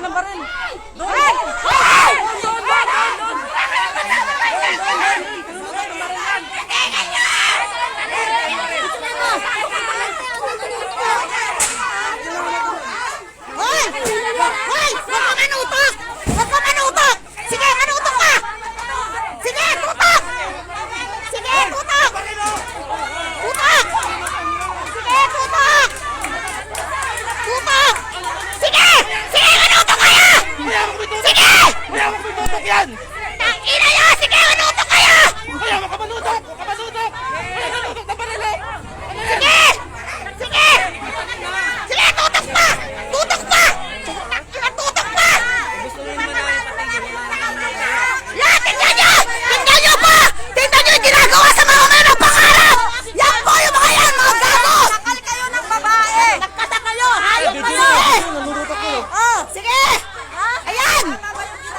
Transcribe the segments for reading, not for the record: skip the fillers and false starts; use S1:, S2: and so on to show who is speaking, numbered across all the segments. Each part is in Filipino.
S1: ng baril. Doon!
S2: Yan!
S3: Tangina nyo! Sige, manutok kayo!
S2: Kaya makapanutok! Makapanutok! Makapanutok na baril eh!
S3: Sige! Sige! Sige, tutok pa! Tutok pa! Tangina, tutok pa! Yan, tingnan nyo! Tingnan nyo po! Tingnan nyo yung ginagawa sa mga ng pangarap! Yan po yung mga yan, mga gago! Nakal kayo ng babae! Nagkata kayo! Hayop kayo! Oh, sige! Ayan!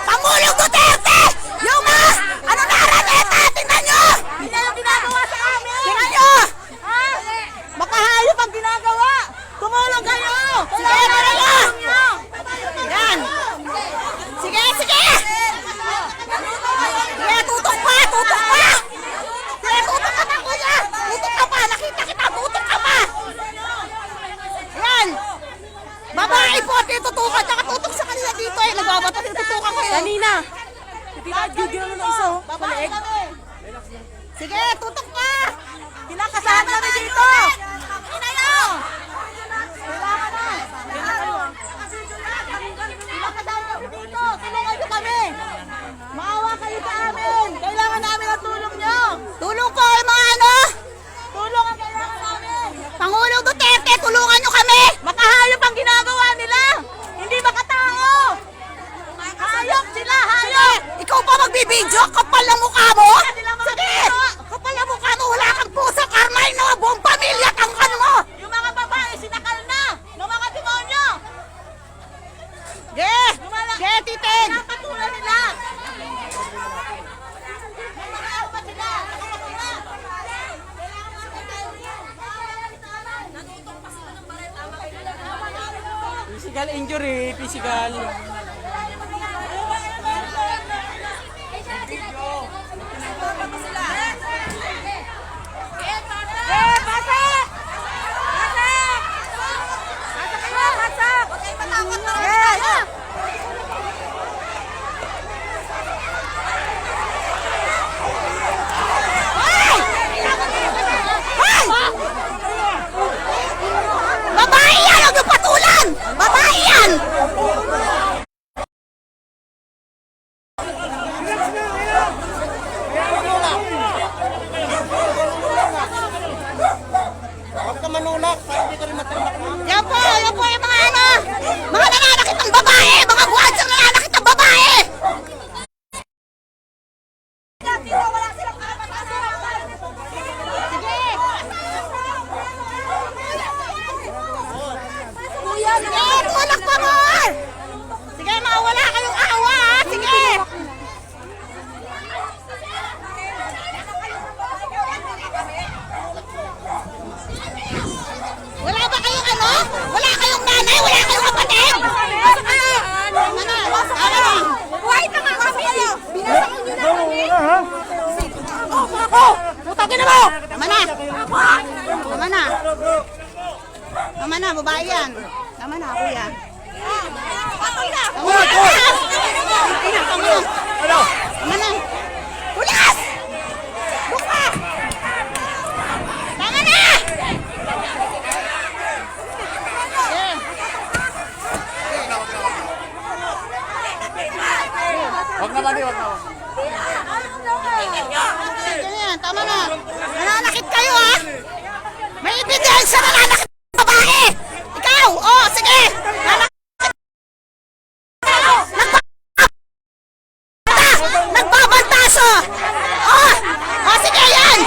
S3: Pangulong Duterte! Yung mga, ano na Araneta! Tingnan nyo! Tingnan yung ginagawa sa amin! Tingnan nyo! Makahayop ang ginagawa! Tumulong kayo! Sige, tingnan nyo! Yan! Sige, sige! Sige, tutok pa! Tutok pa! Sige, tutok ka pa, kuya! Tutok ka pa! Nakita kita! Tutok ka pa! Yan! Babae po! Tinututukan! Tsaka tutok sa kanila dito eh! Nagbabato! Tinututukan kayo!
S1: Kanina! Gigil na isa oh.
S3: Babae kami! Sige! Tutok ka! Kinakasahan kami dito! Ina nyo! Kailangan na! Kinakasahan kami dito! Tulungan nyo kami! Maawa kayo sa amin! Kailangan namin ang tulong nyo! Tulong po yung mga ano! Tulong ang kailangan namin! Pangulong Duterte! Tulungan nyo kami! Makahayop ang ginagawa nila! Hindi makatao! Hayop sila! Hayop! Ikaw pa magbibidyo? Kapal ang mukha mo? Sige! Kapal ang mukha mo! Wala kang puso! Carmine na! Buong pamilya kang ano mo! Yung mga babae sinakal na! Ng mga demonyo! Ge! Ge, titig! Nakapatulan nila! Nakapatulan sila!
S1: Physical injury, physical.
S3: Babae yan! Huwag yung patulan! Babae yan!
S2: Huwag ka manulak para hindi ka rin matambak mo.
S3: Yan po yung mga ano! Mga nananakit ng babae! Mga buwansang nananakit ng babae! Sige, tulak pa more! Sige, mawala kayong awa ha! Sige! Wala ba kayong ano? Wala kayong nanay? Wala kayong kapatid? Pasok kayo! Tama na! Tama na! Buhay na nga kami! Binasakin nyo na kami! Putangin na mo! Tama na! Tama na! Tama na, babae yan! Tama na, kuya! Tama na! Tama na! Tama na! Tama na! Tulas! Luka! Tama na!
S2: Huwag naman eh, huwag naman.
S3: Ganyan, tama na. Nananakit kayo ha? May ebidensya na nananakit ng babae! Ikaw! Oh, sige! Nagbabanta siya! Oh! Oh, sige yan!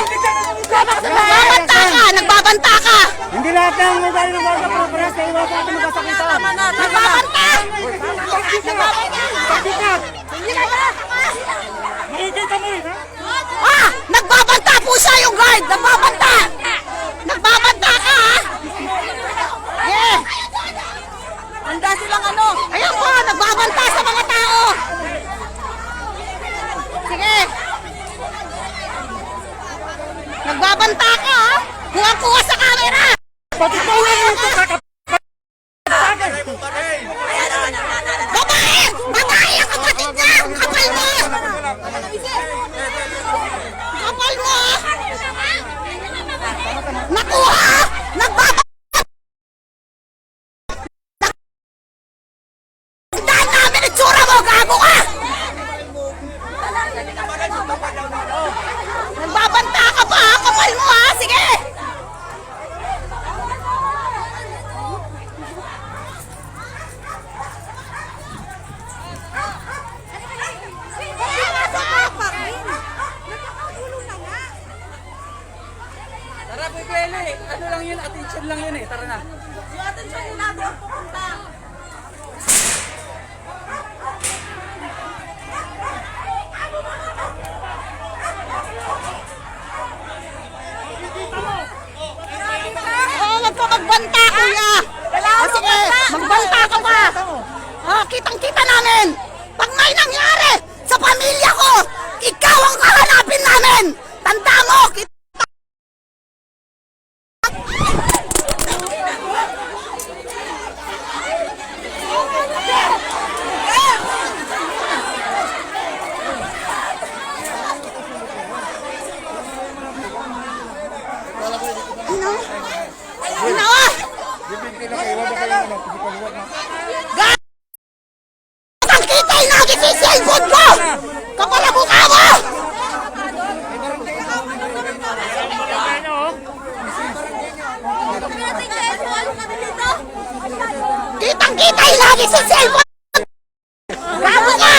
S3: Nagbabanta ka! Nagbabanta ka!
S2: Hindi lahat ng ugali ng baga po, parehas kayo iwasan natin magkasakitan.
S3: Nagbabanta!
S2: Pagdikat! Makikita mo rin, ha?
S3: Ah! Nagbabanta po siya yung guard! Nagbabanta! Nagbabanta ka ha! Yeah! Handa silang ano? Ayan po! Nagbabanta! Yan ang tsura mo, gago ka! Nagbabanta ka pa, ha? Kapal mo, ha? Sige!
S1: Tara, Bebele. Ano lang yun? Attention lang yun eh. Tara na.
S3: Yung atensyon nila doon pupunta. Oh, wag ka magbanta, kuya. O sige, magbanta ka pa. Oh, kitang-kita namin. Pag may nangyari sa pamilya ko, ikaw ang kahanapin namin. Tanda mo, Inawa! Ang kita'y lagi si cellphone ko! Kapal ang mukha mo! Kitang-kita'y lagi si cellphone! Gago ka!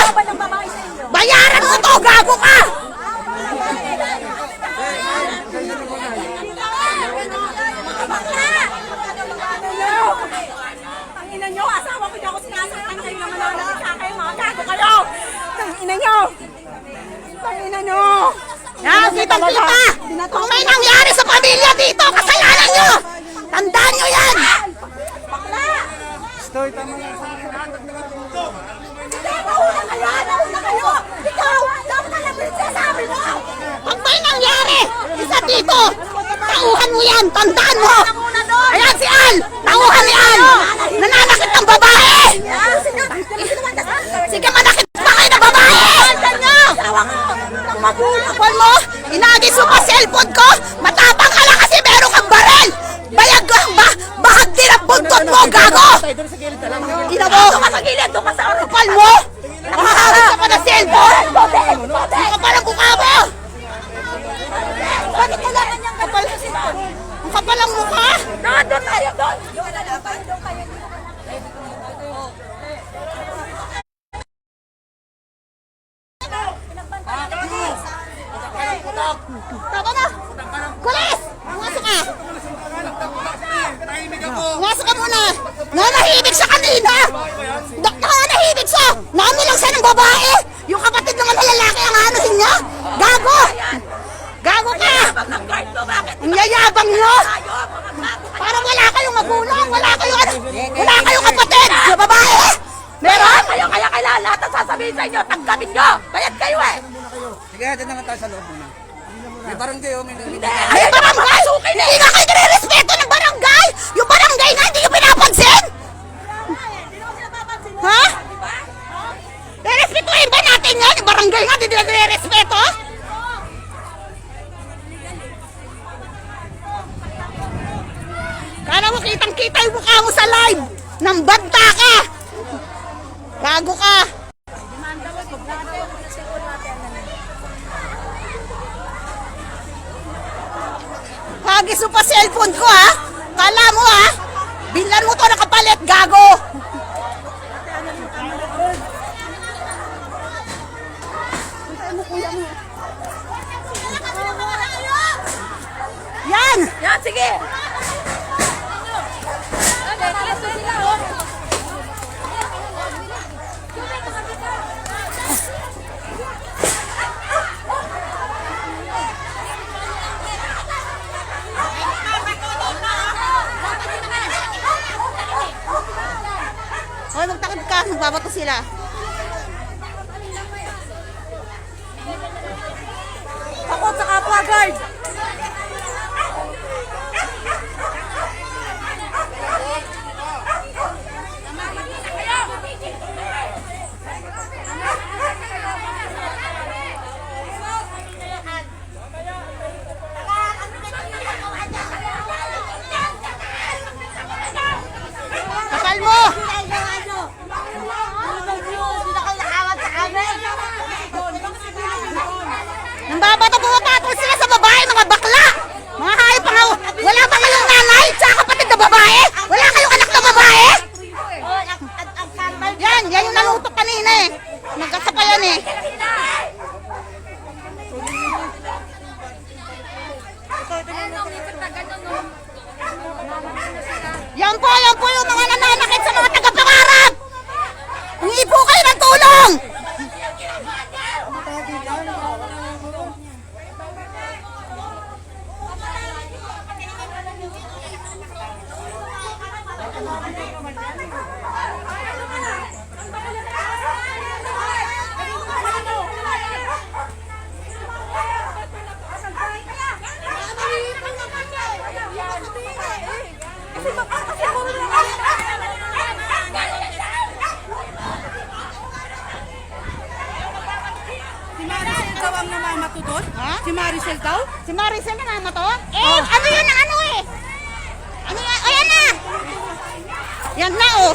S3: Bayaran mo to! Gago ka!
S4: Ina nyo, asawa ko niyo ako sinasaktan kayo na mananakit sa akin, mga gago kayo! Ina nyo! Ina nyo!
S3: Yan, kitang-kita! Kung may nangyari sa pamilya dito, kasalanan nyo! Tandaan nyo yan!
S2: Stoy, tama lang.
S4: Nauna kayo! Ikaw! Dapat alam mo yung sinasabi mo!
S3: Pag may nangyari, isa dito, tauhan mo yan, tandaan mo! Ayan si Al! Tauhan ni Al! Nananakit ng babae! Sige, manakit pa kayo ng babae! Kapal mo, inagis mo pa cellphone ko, matapang ka lang kasi meron kang barel! Bayag bahag din ang buntot mo, gago! Ina mo! Kapal mo! Nakahawis ka pa ng cellphone! Kapal ang mukha mo! Bakit kailangan niyang kapal? Ang kapal ang mukha!
S4: Doon tayo! Doon!
S3: Tama na! Kulis! Pumasok ka! Pumasok ka muna! Nanahimik siya kanina! Nanahimik siya! Naano lang siya ng babae! Yung kapatid naman na lalaki ang anuhin niya! Gago! Gago ka! Ang yayabang niyo! Parang wala kayong magulang! Wala kayong kapatid! Sa babae! Meron?
S4: Kayo kaya kailangan lahat ang sasabihin sa inyo, tanggapin nyo! Bayad kayo eh!
S1: Sige, dyan na lang tayo sa loob muna. May barangay oh, may
S3: Ay, barangay! Hindi nga kayo nire-respeto ng barangay! Yung barangay nga, hindi yung pinapansin! Ha? Nire-respetuhin ba natin yan? Yung barangay nga, hindi nila nire-respeto? Kala mo kitang-kita yung mukha mo sa live! Nang banta ka! Gago ka! Hagis mo pa cellphone ko, ha? Kala mo, ha? Binlan mo to na kapalit, gago! Yan!
S4: Yan, sige!
S3: Hoy, magtakip ka. Magbabato sila.
S4: Takot sa kapwa, guard!
S3: Kapal mo! pa yan eh. Yan po yung mga nananakit sa mga taga-pangarap. Hingi po kayo ng tulong.
S4: Si Maricel daw ang namamato doon?
S3: Ha?
S4: Si Maricel daw?
S3: Si Maricel na naman to? Ano yun ang ano eh? Ano yan? O, yan na! Yan na oh!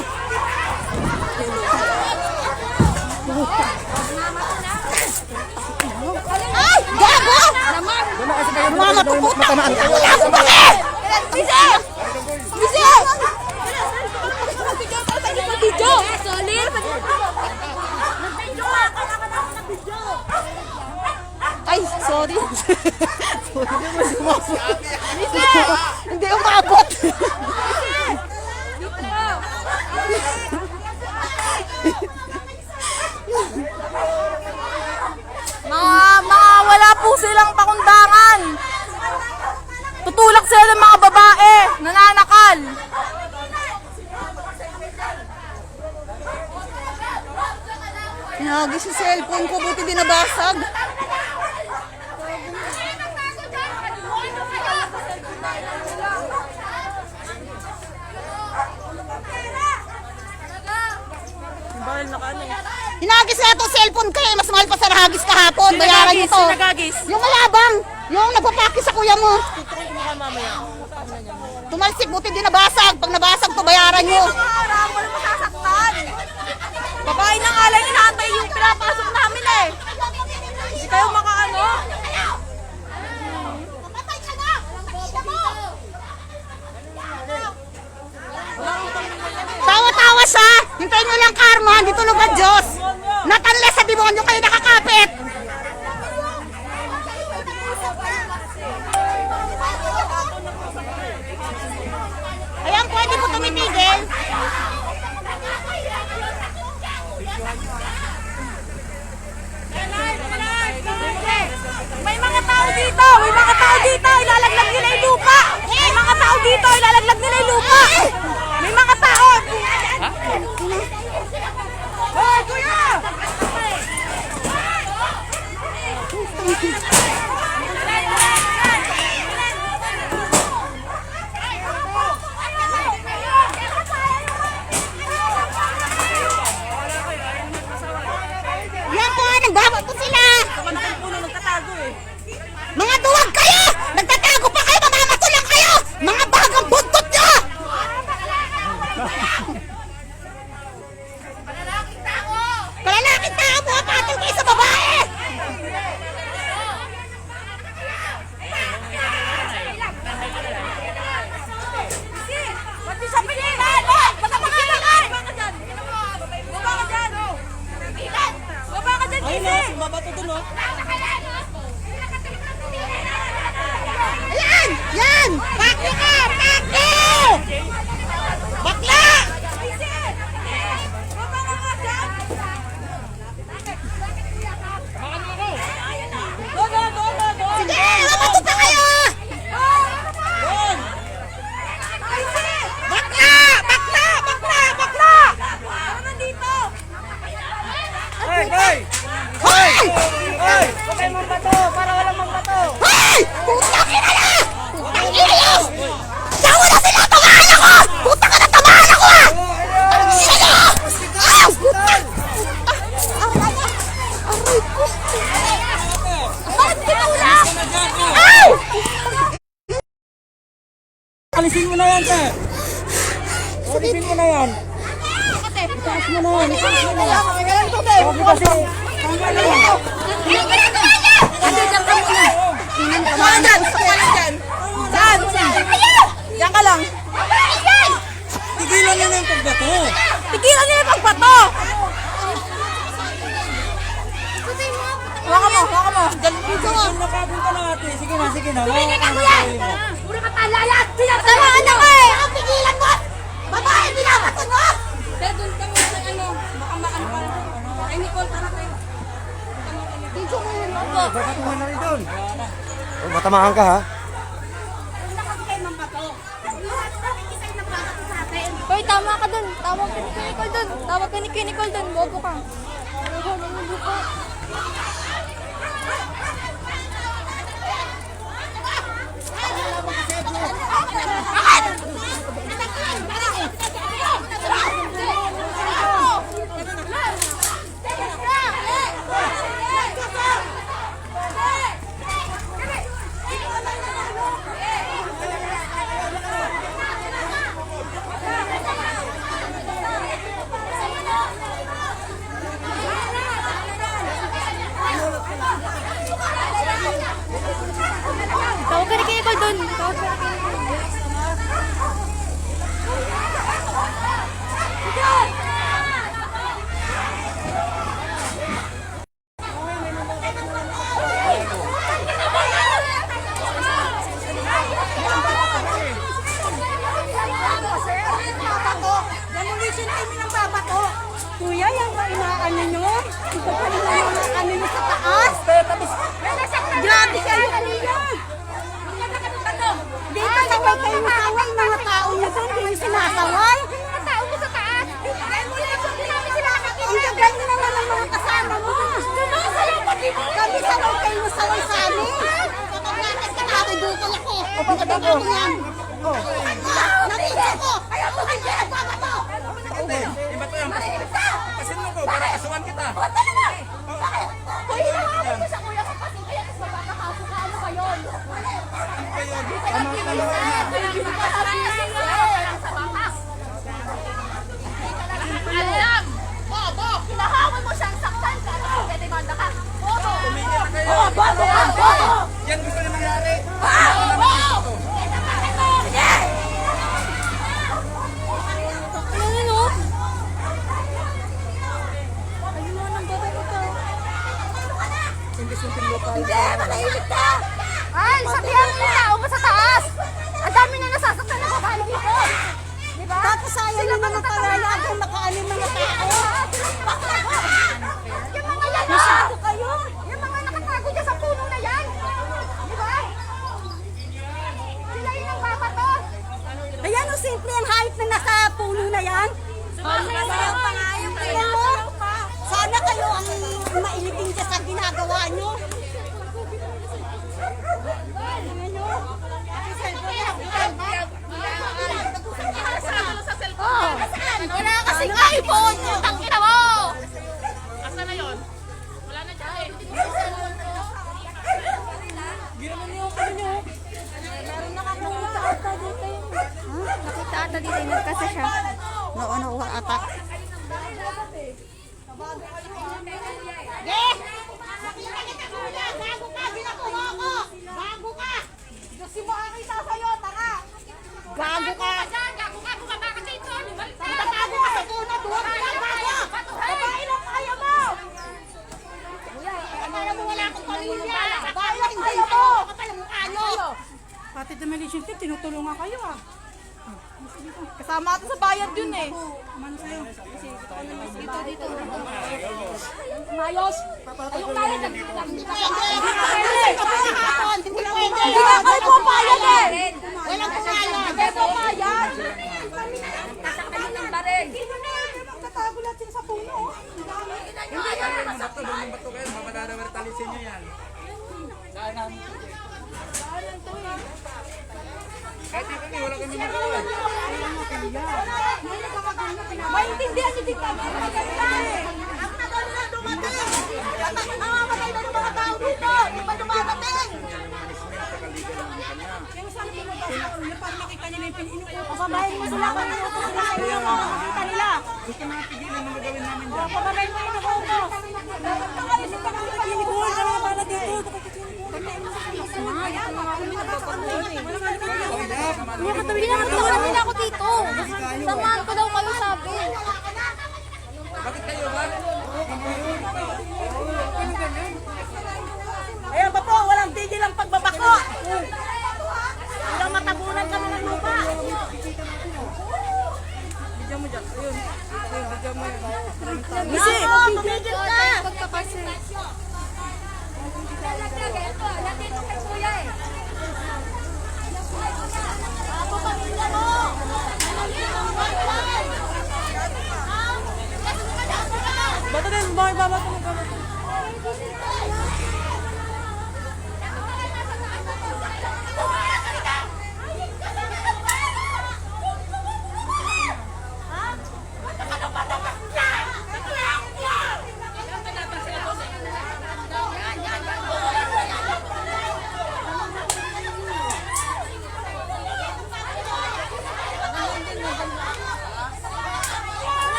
S3: Ay! Gago! Mamatuputak! Wala akong bakit! Bisi! Bisi!
S4: Video! Solid!
S3: Ay, sorry. Hindi umabot.
S4: Mga wala po silang pakundangan. Tutulak sila ng mga babae, nananakal.
S3: Hinagis yung cellphone ko, buti di nabasag. Hinagis na itong cellphone ko eh. Mas mahal pa sa nahagis kahapon. Bayaran nyo to. Yung malabang. Yung nagpapaki sa kuya mo. Tumalsik, buti di nabasag. Pag nabasag to, bayaran nyo.
S4: Parang walang masasaktan. Babae na nga lang inaantay yung pinapasok namin eh. Hindi kayo makaano.
S3: Tawa-tawa siya. Hintayin nyo lang karma. Dito lubad Diyos. Natanles sa demonyo kayo nakakapit. Ayan, pwede po tumitigil.
S4: May mga tao dito! May mga tao dito! Ilalaglag nila yung lupa! May mga tao dito! Ilalaglag nila yung lupa! May mga tao! Hoy, kuya!
S3: Yan po, nagbawa po sila.
S4: Puno nagtatago eh.
S3: Mga duwag kayo! Nagtatago pa kayo! Mamamato lang kayo! Mga bagang buntot nyo! Palalaking tao mo! Patol kayo sa babae!
S4: Ba't di siya pinilan? Ba't ang pinilan? Baba ka dyan! Baba ka dyan! Baba ka dyan, Kisi!
S1: Mabato dun oh.
S3: Ayan! Yan! Bakla ka! Bakla! Bakla!
S4: Baba ka nga dyan!
S3: Sige! Mamato pa kayo! Bakla! Bakla! Bakla! Bakla!
S4: Tara nandito!
S1: Hey, hey!
S3: Hoy!
S1: Hey! Huwag kayo mambato para walang mambato.
S3: Hoy! Putang ina na! Putang ina nyo! Tawa na sila! Tamaan ako! Putang ka na! Tamaan ako ah! Ang ina nyo! Ah! Putang! Ah! Wala na! Aray ko! Bakit tinulak? Ay!
S1: Alisin mo na yan, te. Alisin mo na yan. Itaas mo na yan. Itaas mo na yan. Sabi kasi, tama na yan.
S4: Saan dyan? Saan? Diyan ka lang.
S1: Tigilan nyo na yung pagbato.
S4: Tigilan niyo yung pagbato!
S1: sige na.
S3: Tumigil ka, kuya! Puro ka talayan! Tinamaan na ka eh! Pigilan mo! Babae, binabaton mo!
S4: Dahil doon kami sa ano, baka maano pa. Ay, Nicole, tara kayo.
S3: Video mo yun, opo.
S2: Babatuhan na rin doon. Oh, matamaan ka ha.
S3: Nakakagay ng bato. Lahat nakikisay ng bato sa atin.
S4: Hoy, tama ka dun. Tawag ka ni Nicole dun. Tawag ka ni Nicole dun. Bobo ka. Bobo ka. Tawag ka ni Nicole dun. Tawag ka ni Nicole.
S3: Demolition kami ng babato. Kuya, yung inaano nyo? Ito pa rin ang ano nyo sa taas. Grabe kayo. Dito saway kayo saway mga tao nyo doon. Kung yung sinasaway. Mga tao mo sa taas. Ang gaganda naman ng mga kasama mo. Kami saway kayo saway sa amin. Nakidukol ako. O pagkatapos ko yan. Nakita ko. Ayaw mo kayo nagbabato.
S1: Iba to yung pasin mo ko para kasuhan kita.
S3: Bakit? Kuya, hinahawan mo sa kuya ko kasi kaya mas magkakaso ka. Ano ba yun? Alam! Bobo! Hinahawan mo siyang saktan ka. Pwede manda ka. Bobo! Bobo ka! Bobo!
S1: Yan gusto niya nangyari.
S3: Bobo! Ito bakit mo? Sige!
S4: Ano no? Ayun mo nang babae ito.
S3: Hindi! Matahimik ka! Ay! Sabihan mo yung tao mo sa taas! Ang dami na nasasaktan na babae dito! Diba? Tapos sayang yung mga kalalagan makaanin mga tao! Yung mga lalaki kayo! Yung mga nakatago dyan sa puno na yan! Diba? Sila yun ang babato! Ayan o, simple ang hayop na nasa puno na yan! Sumasayaw pa nga yung sana kayo ang mailiting dyan sa ginagawa nyo! Wala kasing iPhone! Ang ina mo! Asa na yun? Wala na dyan eh.
S4: Meron nakakita ata dito yun. Nakita ata dito yun. Kasi siya.
S3: Ano ata? Bago ka! Ginakuha ko! Bago ka! Gusto mo ang kita sa'yo, tara! Bago ka! Gago ka! Bumaba ka dito! Tatago ka sa puno! Duwag ka lang! Bago! Babae lang kaya mo! Akala mo wala akong pamilya! Babae lang kaya mo! Kapal ang mukha nyo!
S5: Pati demolition team, tinutulungan kayo ah. Kasama ata sa bayad yun eh. Kumano sa'yo?
S4: Dito.
S3: Mayos! Ayong mayos! Hindi pwede! Hindi nga kayo pumayag eh! Walang pumayag! Hindi pumayag! Kasakayin ng baril!
S5: Tatago lahat sila sa puno.
S3: Hindi yan ang
S1: Bato, lumang bato kayo. Mamadadawar talisin niyo yan. Kahit di kami, wala kami magawa.
S3: maintindihan ni Tita Mel maganda eh! Ang tagal na dumating! Namamatay na ng mga tao dito! Di ba dumadating?
S5: Kaya sana pinabasa ko nila para makita nila yung pinukuha.
S3: Pababayin mo sila kung inuutos sila sa inyo mga makita nila!
S1: Gusto mga pigilan na magawin namin dyan.
S3: Pababayin mo yung inuutos! Dapat ka kayo sa pagkakalimutan!
S5: Huwag ka na para dito.
S4: Pinakatawanan nila ako dito. Samahan ko daw kayo sabi.
S1: Bakit kayo ba?
S3: Ayan pa po, walang tigil ang pagbabako!
S4: Nandito kay kuya eh. Ako pamilya mo.
S5: Bato din, babato mo kami.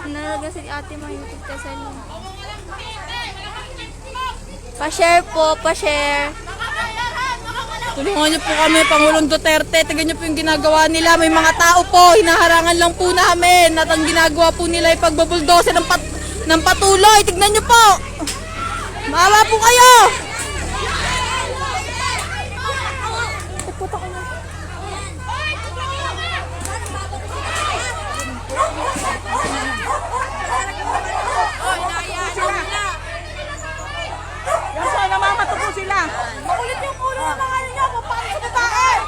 S6: Nalaga si ate mga YouTube channel. Pa-share po, pa-share.
S5: Tulungan niyo po kami, Pangulong Duterte. Tignan niyo po yung ginagawa nila. May mga tao po, hinaharangan lang po namin. At ang ginagawa po nila ay pagbabuldosa ng patuloy. Tignan niyo po. Maawa po kayo.
S2: Yan po, namamato po sila.
S4: Makulit yung ulo ng mga niyo. Paano sa babae?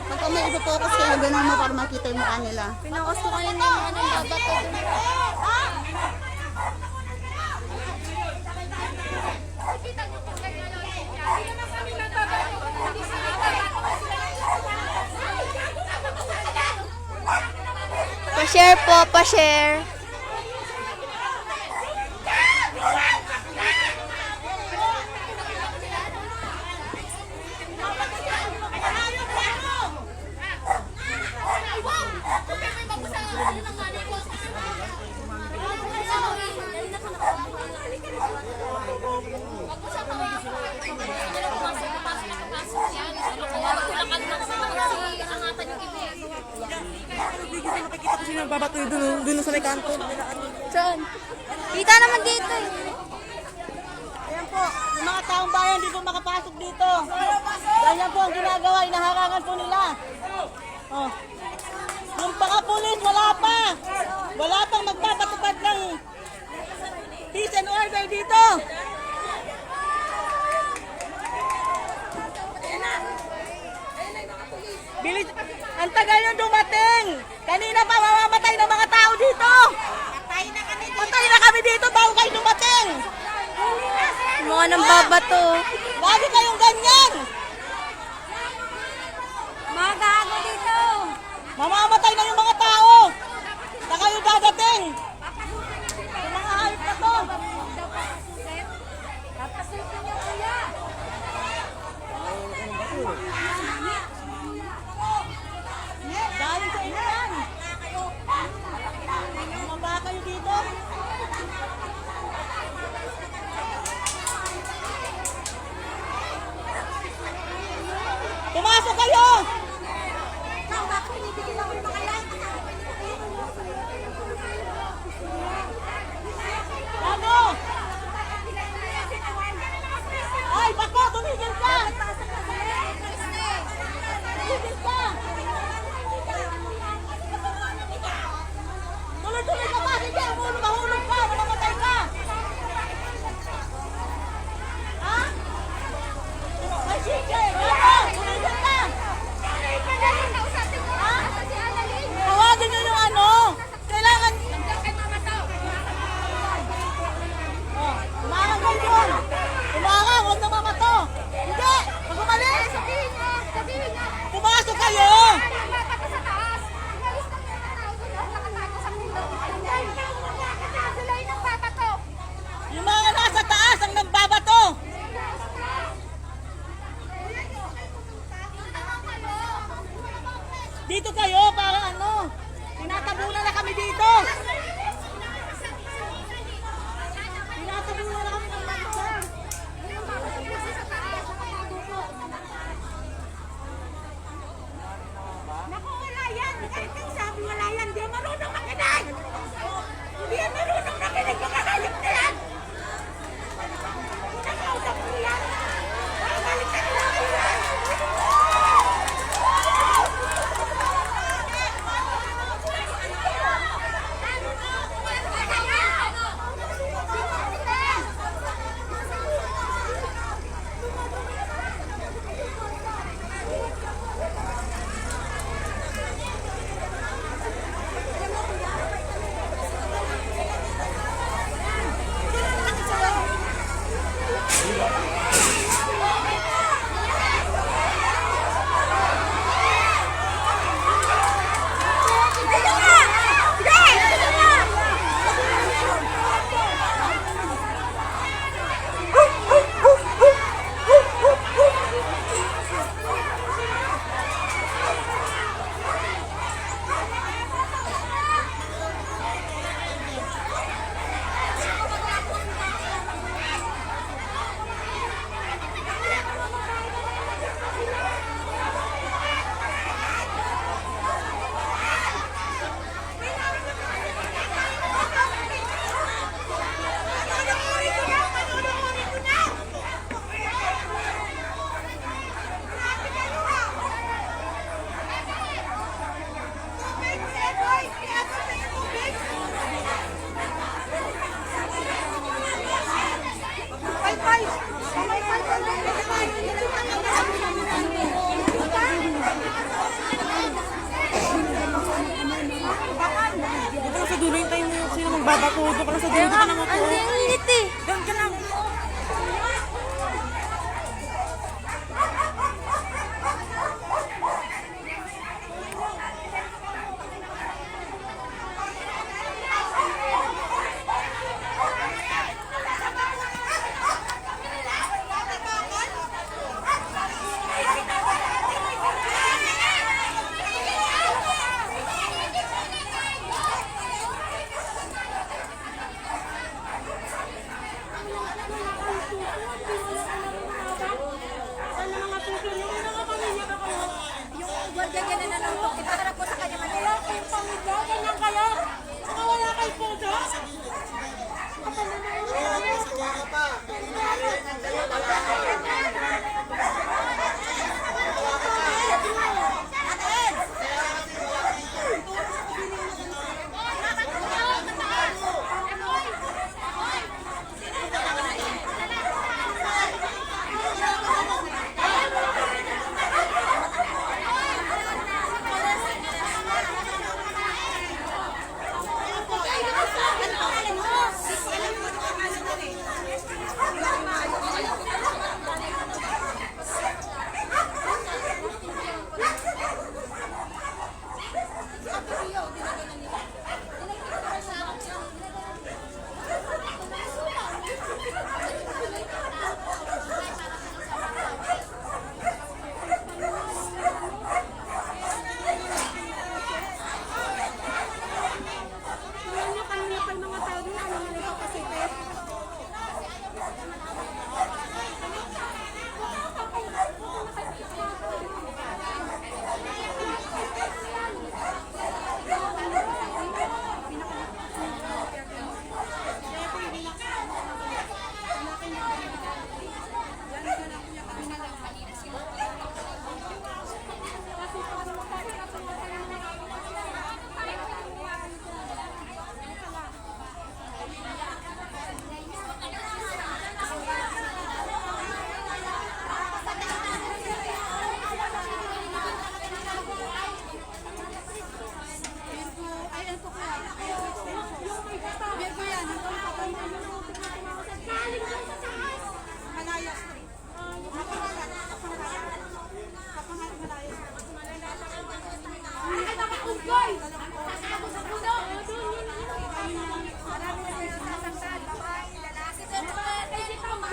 S3: Pagka may ipopokus kayo, ganun mo para makita yung mukha nila.
S6: Pinakas ko kanina yung ano, babato dun. Pa-share po, pa-share.
S2: Nakikita ko sila babato doon sa may kanto.
S6: Saan? Kita naman dito eh.
S2: Ayan po, yung mga taong bayan di po makapasok dito. Ganyan po ang ginagawa, inaharangan po nila. Oh. Yung paka-pulis, wala pa. Wala pang magpapatupad ng peace and order dito. Bilis, ang tagal yung dumating. Kanina pa mamamatay ng mga tao dito. Patay na kami dito bago kayo dumating.
S6: Mga nang babato.
S2: Lagi kayong ganyan.
S4: Mga gago dito.
S2: Mamamatay na yung mga tao. Na kayo dadating. Yung mga hayop na to.
S4: Papasukin niyo kuya.
S2: Dahil sa inyo yan. Mababa kayo dito. Pumasok kayo. Gago. Ay, bako, tumigil ka. Tumigil ka. Tuloy-tuloy ka pa. Sige, mahulog ka. Mamamatay ka. Ha? Ay, sige. Gago. Tumigil ka. Ha? Dito kayo para ano? Tinatabunan na kami dito. Tinatabunan na kami ng bansa.
S4: Naku, wala yan. Kahit ang sabi wala yan, di marunong makinig. Hindi yan marunong makinig. Mga hayop na yan. Nakausap mo yan. Babalik ka nila ko yan.
S1: Sa dulo yung tayo mo yung sino magbabato. Doon ka lang sa dulo ka naman po.
S6: Ang init eh.
S1: Doon ka lang.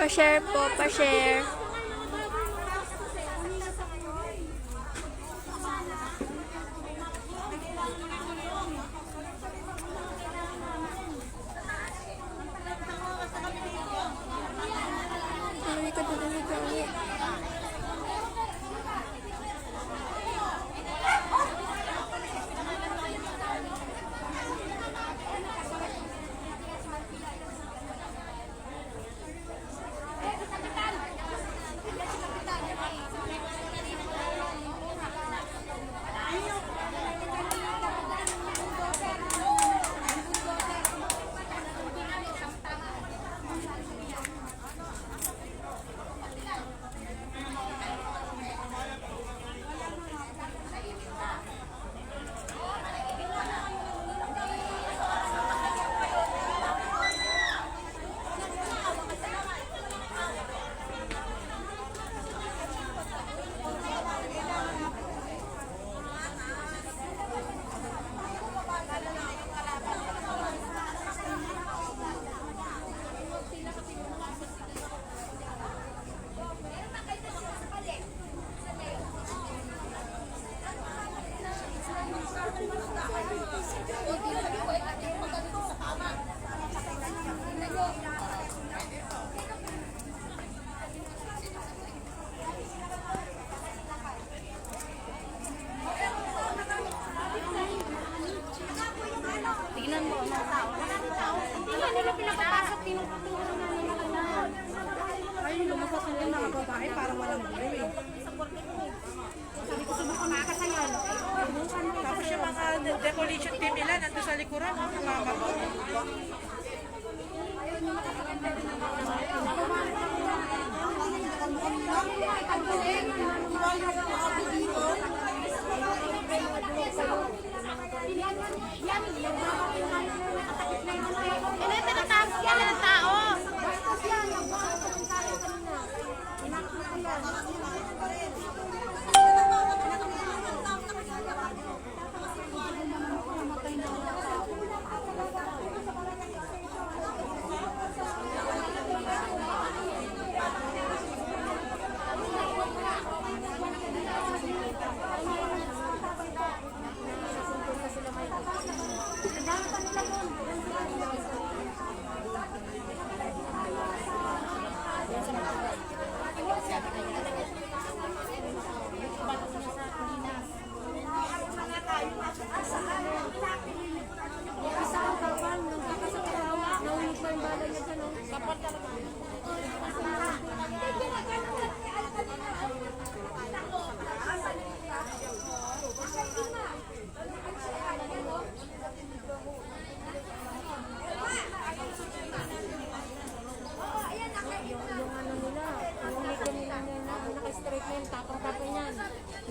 S6: Pa-share po, pa-share.
S4: Ayun, lumusot na yung mga babae para walang gulay. Sabi ko, subukan makakasayan.
S1: Tapos yung mga demolition team nila nandun sa likuran, namamato.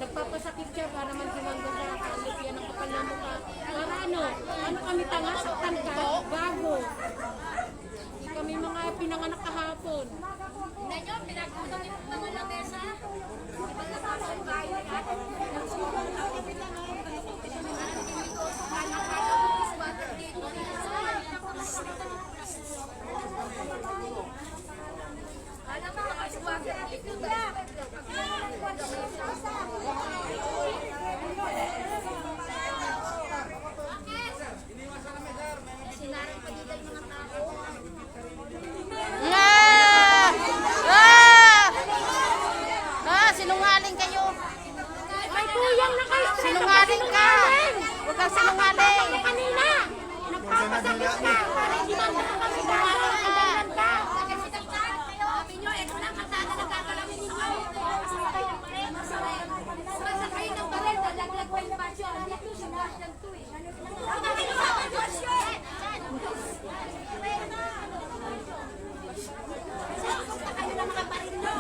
S4: Nagpapasakit siya para man gumanggang ka kalit yan ang kapal na mukha. Para ano kami tanga, saktan ka, bago. Hindi kami mga pinanganak kahapon.
S3: Nanyo, pinagpunan yung mga lamesa.
S2: Sinungaling kayo.
S4: Ay, tuyang na kayo.
S2: Sinungaling ka. Huwag kang sinungaling.
S4: Kanina, nagpapasakit ka. Para hindi man kami sinungaling ka.
S3: Sabi nyo, ito na kasada na kakalawin nyo. Masakay ng baril, nalaglag pa yung basyo. Dito, sinasyan to eh. Kayo na mga baril nyo.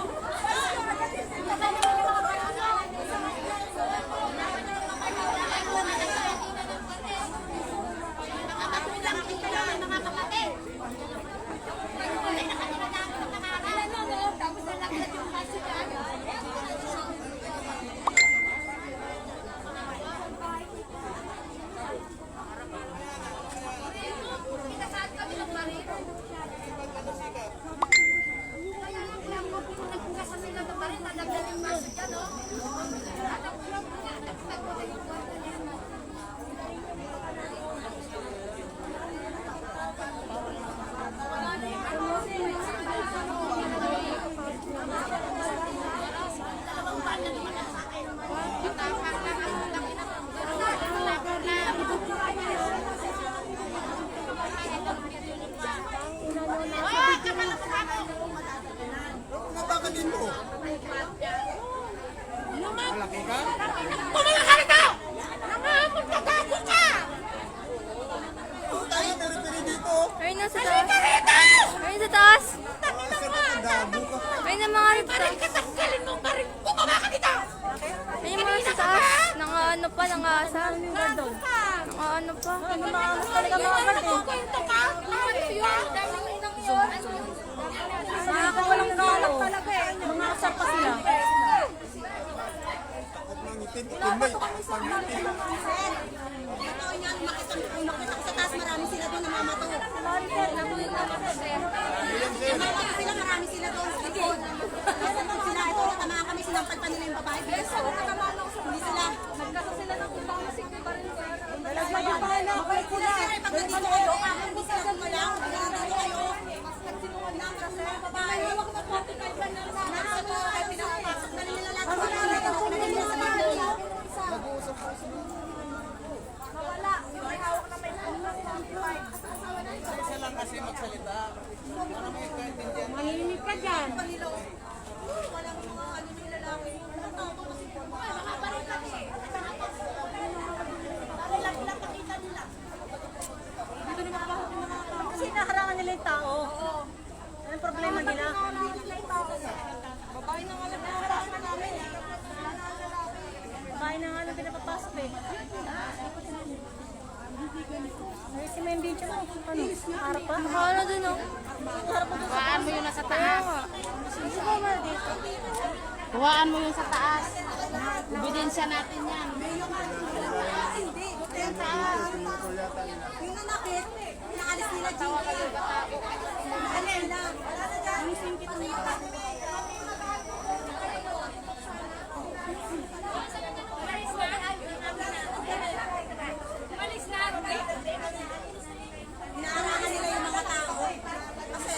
S6: Ayun na sa taas. Ayun sa taas. Ayun na mga rito. Ayun mga sa taas. Nang-ano pa, nang-aasar. Nang-ano pa.
S2: Mga walang galak talaga eh. Mga asar pa sila.
S3: Makita ko sa taas, marami sila doon namamato. Marami sila doon sa likod. Sila ito, natamaan kami, sinampal pa nila yung babae. Hindi sila. Nagkasa sila ng ibang masigli pa rin. Mabalik sila. Pag nandito kayo, hindi sila gumalang. Nandito kayo. Nagsinungan lang kasi babae. Nandito kayo, pinapasok na nila lahat. Nag-uusap po sila. Nawala. Yung may hawak na may 25.
S1: Isa lang kasi magsalita.
S2: Bahay na nga lang pinapapasok eh. Ay, si Mendy siya mo. Ano? Harap pa?
S6: Ano dun, oh?
S4: Huwaan mo yung nasa taas. Huwaan mo yung sa taas. Ebidensya natin yan.
S3: Yung nanakit, naalis nila dito. Ano nila? Yung singkit nila. Inaarangan nila yung mga tao. Kasi,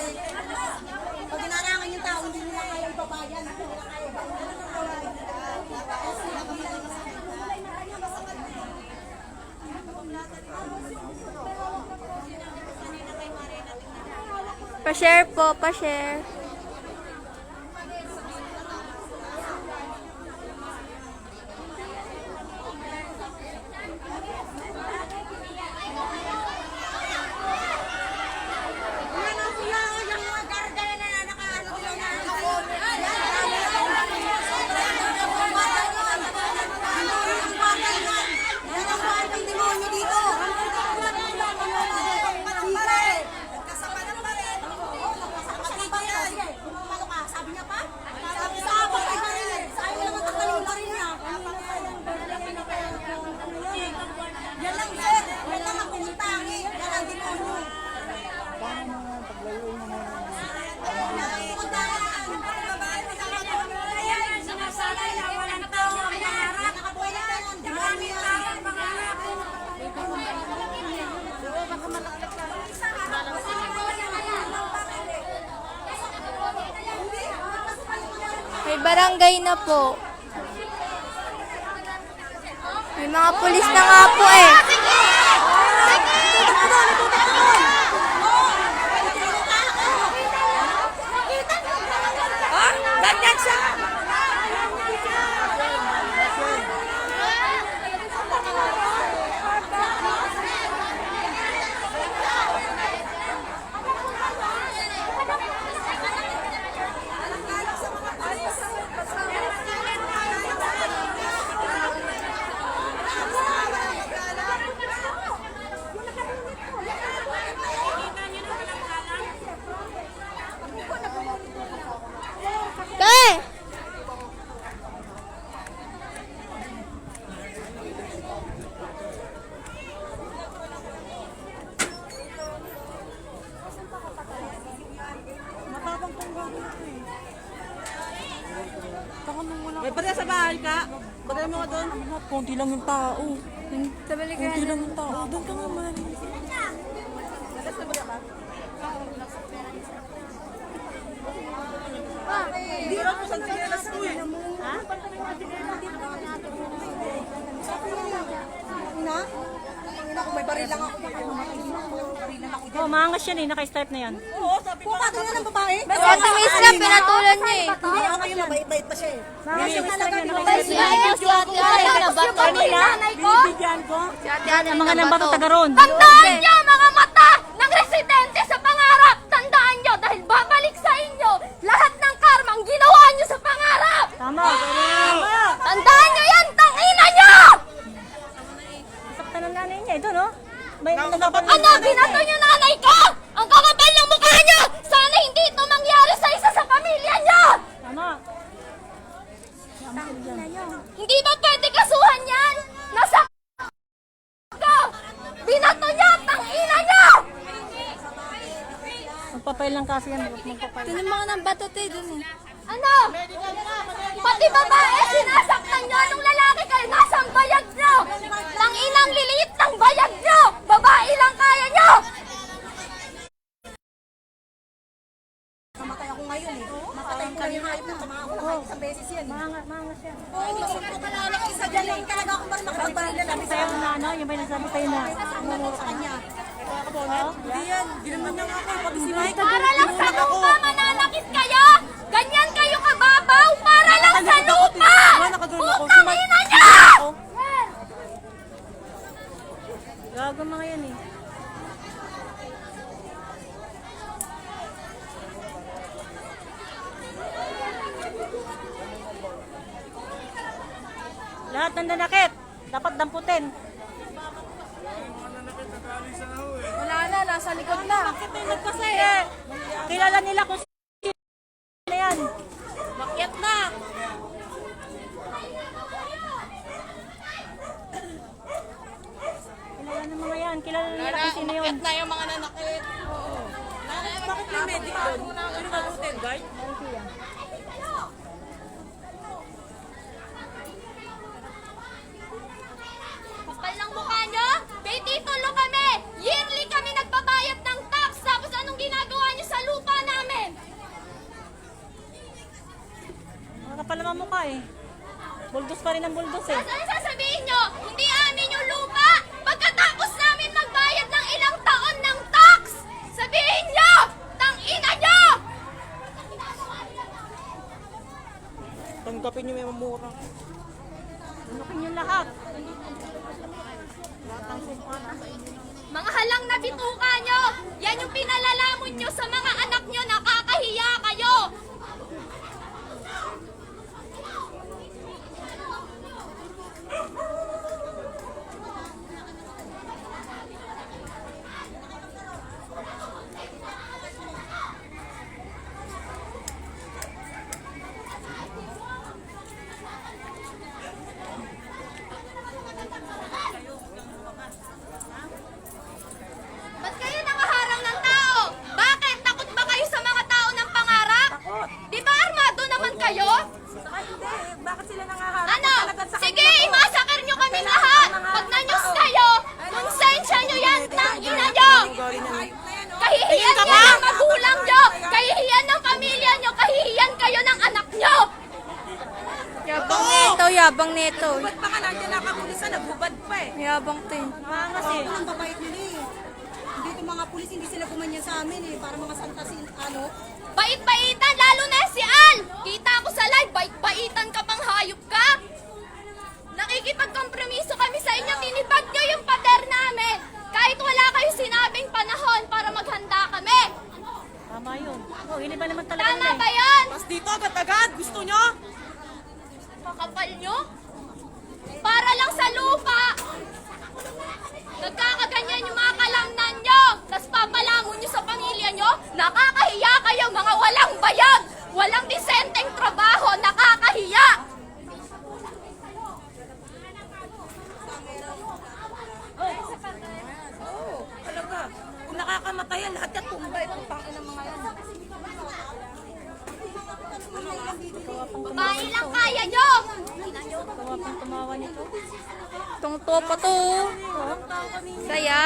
S3: pag inaarangan yung tao, hindi nila kaya ibabayan. Hindi nila kaya
S6: Pa-share po, pa-share. Yan lang sir, yan lang ang pinutangi, yan ang demonyo. May barangay na po. May mga pulis na nga po eh.
S3: Ganyan siya!
S6: Kaya!
S2: May barya sa bahay ka? Barya mo ka doon?
S1: Konti lang yung tao.
S6: Sa balikan.
S1: Konti lang yung tao. Doon ka nga man.
S2: Hindi ako sa sinelas ko eh. Ha?
S3: Kung may baril lang ako.
S2: Oh, maangas yan eh. Naka-stripe na yan.
S3: Oo, sabi ko. Pumatay na ng babae.
S6: Si Ate Miss na, pinatulan niya eh.
S3: Hindi ako kayo, mabait-bait pa siya eh.
S6: Si Ate, si Ate Ate na bato.
S2: Binibigyan ko.
S6: Si Ate Ate
S2: Ang mga
S6: na
S2: lambato
S6: bato.
S2: taga ron.
S7: Tandaan nyo mga mata ng residente sa pangarap! Tandaan nyo dahil babalik sa inyo lahat ng karmang ginawa nyo sa pangarap!
S2: Tama. Tama.
S7: Tandaan nyo yan! Tangina nyo!
S2: Sakta ng nanay niya. Ito no? May
S7: Ano? Binato nyo nanay ko! Ang kakapal ng mukha nyo! Sana hindi ito mangyari sa isa sa pamilya nyo!
S2: Tama.
S7: Hindi ba pwede kasuhan yan? Nasa ko! Binato nyo! Tangina nyo!
S2: Magpapail lang kasi yan. Magpapail.
S6: Ito mga ng bato tayo dun eh.
S7: Ano? Pati babae, sinasaktan nyo anong lalaki kayo, nasang bayag nyo? Tanginang liliit ng bayag nyo! Babae lang kaya nyo!
S3: Namatay ako ngayon eh. Matay ko lang yung hayop na tumawa ko kahit isang beses yan.
S2: Maangas yan.
S3: Oo, hindi ko kalala. Isa dyan lang talaga ako mas makapagbaril na namin
S2: Sayo na ano? Yung may nasabi sa'yo na.
S3: sa kanya.
S2: Hindi yan. Hindi naman niya nga ako. Pati si Mike.
S7: Para lang sa lupa, mananakit kayo! Ganyan kayo kababaw! Para lang sa lupa! Putang ina nyo!
S2: Gago mga yan eh. Lahat ng nanakit, dapat damputin.
S6: Wala na, nasa likod na.
S2: Bakit may nagkasay eh? Kilala nila kung sino na yan.
S6: Makyat na.
S2: Kilala ng mga yan. Kilala nila kung sino yun.
S6: na yung mga nanakit. Oo. Bakit may medic doon? Ano ba hotel guard?
S7: Kapal ng mukha nyo? May titulo kami! Yearly kami nagbabayad ng tax! Tapos anong ginagawa nyo sa lupa namin?
S2: Nakapal naman mukha eh. Buldos pa rin ang buldos eh.
S7: Tapos anong sasabihin nyo? Hindi amin yung lupa! Pagkatapos namin magbayad ng ilang taon ng tax! Sabihin nyo! Tang-ina nyo!
S2: Tanggapin nyo may mamura. Tunukin yung lahat.
S7: Mga halang na bituka nyo! Yan yung pinalalamon nyo sa mga anak nyo! Nakakahiya kayo! Ba't kayo nakaharang ng tao? Bakit? Takot ba kayo sa mga tao ng pangarap? Di ba armado naman kayo?
S3: Bakit sila nangaharap?
S7: Ano? Sige, imasakar nyo kami lahat! Pag nanyos kayo, konsensya nyo yan, tangina nyo! Kahihiyan nyo ng magulang nyo! Kahihiyan ng pamilya nyo! Kahihiyan kayo ng anak nyo!
S6: Yabang nito, yabang nito.
S3: Ba't pa ka nandiyan nakapulisan? Naghubad pa eh.
S6: Yabang to eh.
S2: Maangas eh.
S3: Ang babait nila eh. Dito mga pulis, hindi sila gumanyan sa amin eh. Para mga santasin, ano.
S7: Bait-baitan, lalo na si Al! Kita ko sa live, bait-baitan ka pang hayop ka! Nakikipagkompromiso kami sa inyo, tinibag nyo yung pader namin! Kahit wala kayo sinabing panahon para maghanda kami!
S2: Tama yun. Oh, hindi ba naman talaga
S7: Tama
S2: nila
S7: ba yan?
S3: Mas dito agad-agad. Gusto nyo?
S7: Kakapal nyo? Para lang sa lupa! Nagkakaganyan yung mga kalamnan nyo! Tapos papalamon nyo sa pamilya nyo? Nakakahiya kayo mga walang bayag! Walang disenteng trabaho! Nakakahiya!
S3: Talaga. Kung nakakamatay yan, lahat yan tumba. Itong pangin ng mga yan.
S7: Babae lang kaya nyo!
S2: Tawa pang tumawa nito.
S6: Itong topa to. Saya.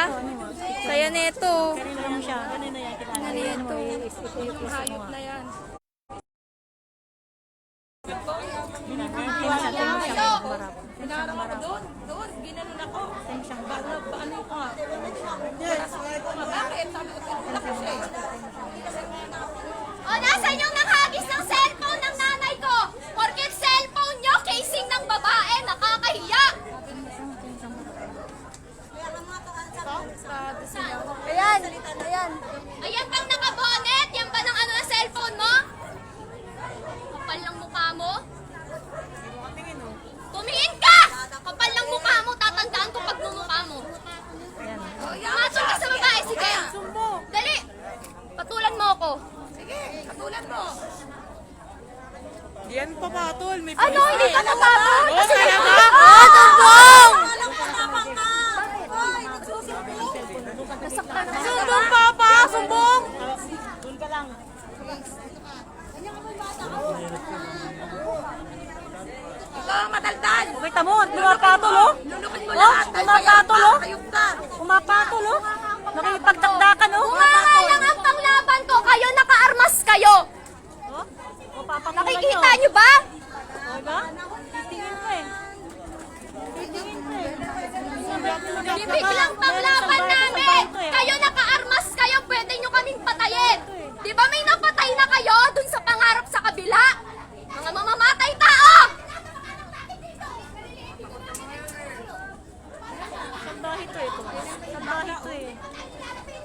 S6: Saya nito.
S2: Kanina mo siya. Kanina yan. Kilala.
S6: Ano yan to?
S2: Hayop
S6: na yan.
S3: Hinarap ako doon. Doon. Ginanon ako. Paano ko nga? Bakit? Sabi ko, tulak ko siya eh.
S7: O, nasan yung nanghagis ng cellphone ng nanay ko? Porket cellphone nyo, casing ng babae, nakakahiya!
S6: Ayan. Ayan.
S7: Ayan bang nakabonet? Yan ba ng ano ng cellphone mo? Kapal ng mukha mo? Tumingin ka! Kapal ng mukha mo, tatandaan ko pag mumukha mo. Pumatol ka sa babae, sige! Dali! Patulan mo ako.
S3: Katulad mo.
S1: Yan pa patol. May
S7: Ano? Hindi ka napatol? Kasi
S6: Tumbong!
S7: Sumbong, Papa! Sumbong!
S2: Doon ka lang.
S3: Ikaw ang madaldal.
S2: Kita mo, pumapatol oh.
S3: Lulukin mo
S2: Oh,
S3: lahat.
S2: pumapatol oh.
S3: Hayop ka.
S2: Pumapatol oh. Nakipagdakdakan oh.
S7: Umangalang ang panglaban ko, kayo naka-armas kayo!
S2: Oh, papakulan
S7: Nakikita nyo ba?
S2: Diba? Titingin ko eh. Titingin ko eh.
S7: Bibiglang panglaban namin! Kayo naka-armas kayo, pwede nyo kaming patayin! Di ba may napatay na kayo dun sa pangarap sa kabila? Mga mamamatay tao!
S2: Salbahe to ito. Salbahe to eh.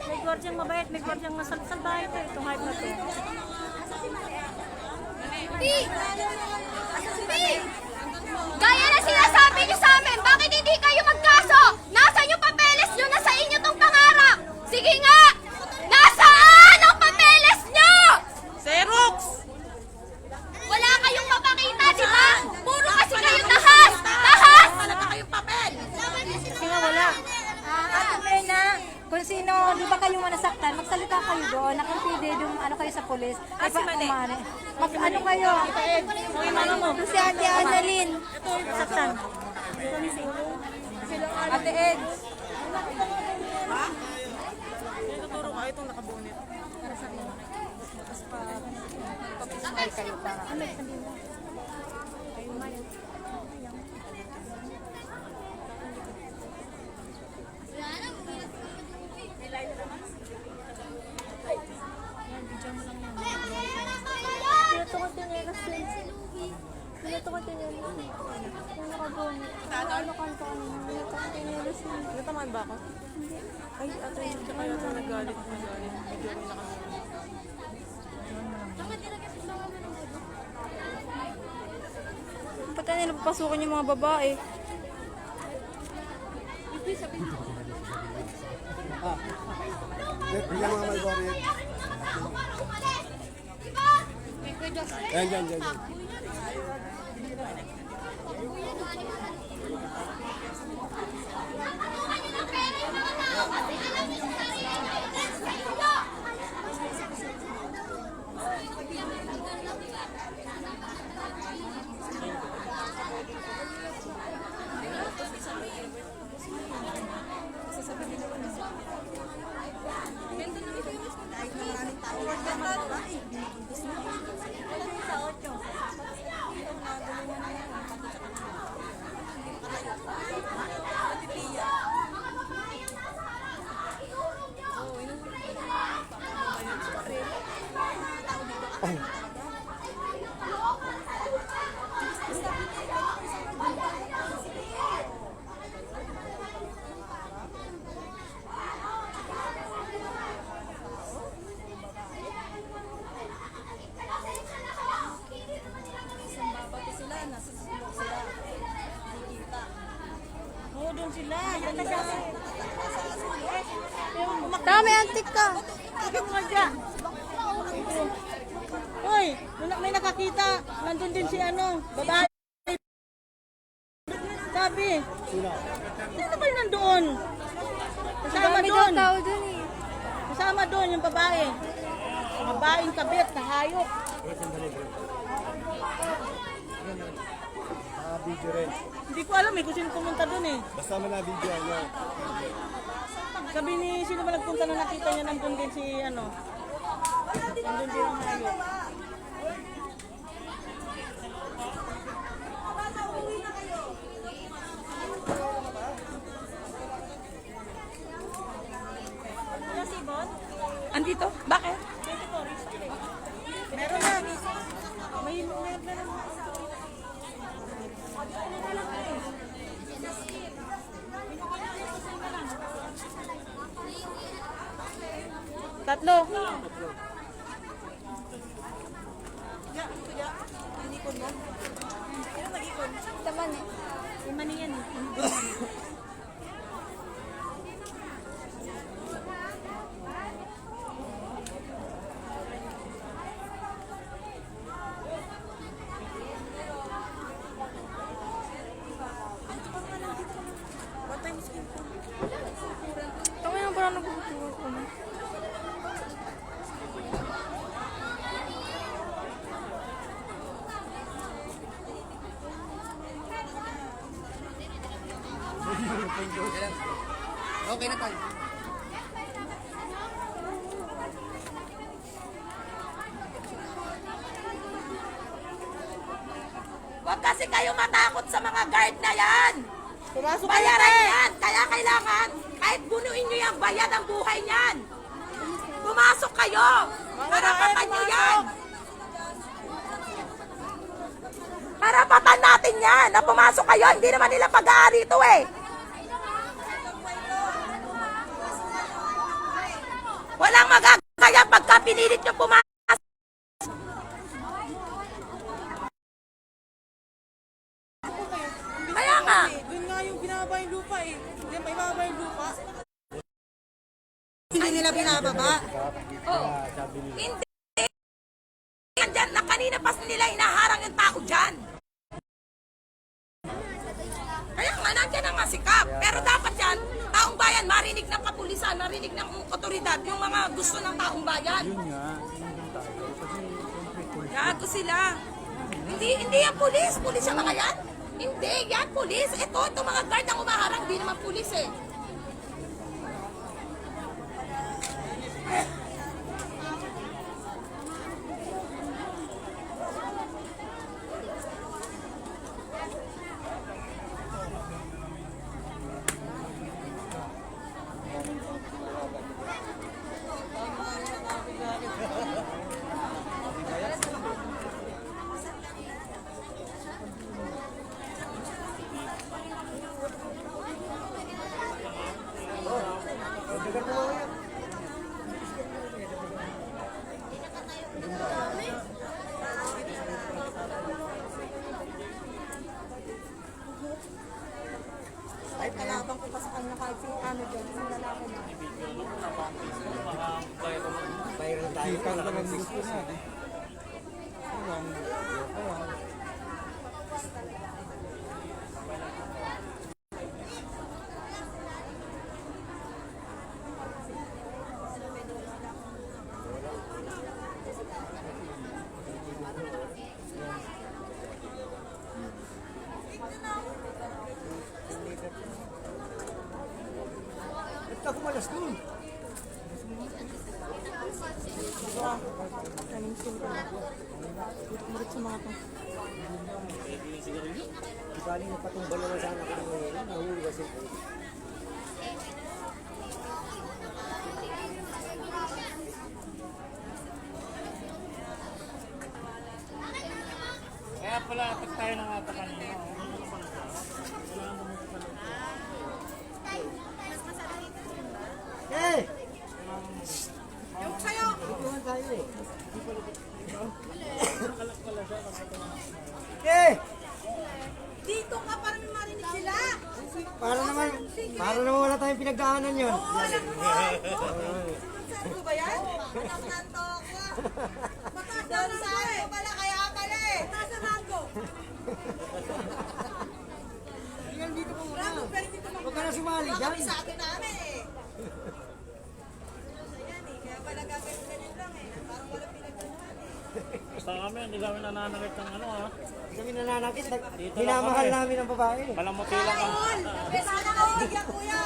S2: May gwardyang mabait, may gwardyang salbahe to. Itong hype na to.
S7: Gaya na sinasabi niyo sa amin? Bakit hindi kayo magkaso? Nasaan yung papeles niyo? Nasa inyo tong pangarap. Sige nga! Nasaan ang papeles niyo?
S2: Xerox!
S7: Wala kayong mapakita, di ba? Puro kasi kayo tahas! Tahas!
S2: Wala pa kayong papel!
S3: Kasi nga wala. Ate Mena, kung sino, di ba kayo manasaktan, magsalita kayo doon, nakampide yung ano kayo sa polis.
S2: Si Mane.
S3: Ano kayo?
S6: Ito si Ate Annalyn.
S3: Saktan. Ate Ed.
S2: Tuturo ka, itong nakabunit.
S6: Pinato ko tinelas din. Pinato ko tinelas. Yung nakabunit. Ano kanto ka naman? Pinato ko tinelas din.
S2: Natamaan ba ako? Ay, ate, hindi ka kaya nagalit. Medyo may nakabunit.
S6: Ba't na nila papasukin yung mga babae?
S1: Bigyan mga Malbori. Yan.
S2: Oo, doon sila.
S6: Tama, may antik ka.
S2: Ikaw nga dyan. Hoy, may nakakita. Nandun din si babae. Sabi. Sino ba yung nandoon? Kasama
S6: Dami daw
S2: doon.
S6: tao dun eh.
S2: Kasama doon yung babae. Babaeng kabit na hayop.
S1: Video rin.
S2: Hindi ko alam kung sino pumunta doon eh.
S1: Basta mo na video niya.
S2: Sabi ni sino ba nagpunta na nakita niya nandun din si Nandun din ang hayop.
S5: Andito? Bakit?
S2: Meron na. Meron na.
S5: Tatlo.
S6: Taman eh. Tama yung parang nagpuputuwa ko na.
S1: Okay na tayo.
S3: Huwag kasi kayo matakot sa mga guard na yan.
S2: Pumasok
S3: Bayaran yan. Kaya kailangan, kahit bunuin nyo yung bayad ang buhay niyan. Pumasok kayo. Karapatan nyo yan. Karapatan natin yan na pumasok kayo. Hindi naman nila pag-aari ito eh. Walang magagaya pagka pinilit nyo pumasok.
S2: mababa yung lupa eh. Hindi, may mababa yung lupa. Hindi nila binababa.
S3: Hindi. Nandyan na kanina pa nila inaharang yung tao dyan. Kaya nga, nandyan ang masikap. Pero dapat yan, taong bayan, marinig ng kapulisan, marinig ng otoridad, yung mga gusto ng taong bayan. Gago sila. Hindi yan pulis. Pulis yung mga yan. Hindi, yan pulis. Ito mga guard ang umaharang, hindi naman pulis eh.
S2: Ay, kalabang ko pa sa kanya kahit si ano dyan, isang lalaki na.
S1: Sikal ka ng gusto na. Ba't ka kumalas dun? Bali na patumba naman sana ko ngayon. Nahuli kasi.
S8: Kaya pala, pag tayo nangatakan mo,
S1: Eh!
S2: Yung sa'yo!
S1: Ituhan tayo eh. Eh!
S2: Dito ka para may marinig sila!
S1: Para naman wala tayong pinagdaanan yun.
S2: Oo, alam mo! Saan ko ba yan? Mataklanto ako! Mataas na rango eh! Pala, kaya pala eh! Mataas na rango!
S1: Yan dito po muna.
S2: Rango, pero dito mag-
S1: Huwag ka na sumali dyan.
S2: kami sa atin namin eh! Ayan eh, kaya pala gagawin lang eh. Parang wala pinagdaanan eh.
S8: basta kami, hindi kami nananakit ng ano ha.
S1: Hindi kami nananakit. Hinamahal namin ang babae.
S8: Palamuti lang kami.
S2: Sana all yan, kuya!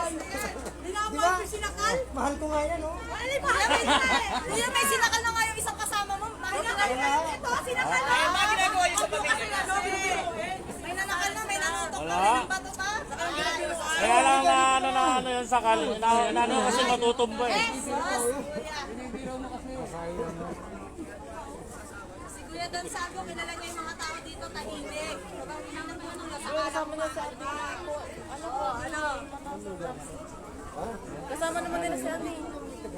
S2: Hindi na
S1: Di
S2: ako
S1: ba?
S2: sinakal!
S1: Mahal ko nga yan, oh.
S2: Wala yung mahal na eh! Kuya, may sinakal na nga yung isang kasama mo. Sinakal na! Ito, sinakal na! Ay, mga ginagawa yung sa pamilya. May nanakal na, may nanutok na rin ng bato pa.
S8: Kaya lang na ano yun sakal. Ano kasi matutumba eh.
S2: Si Kuya Don Sago, kilala niya yung mga tao dito, tahimik. Habang pinanunong na sa kasama niya sa atin. Ano po? Ano?
S6: Kasama naman nila si Ate.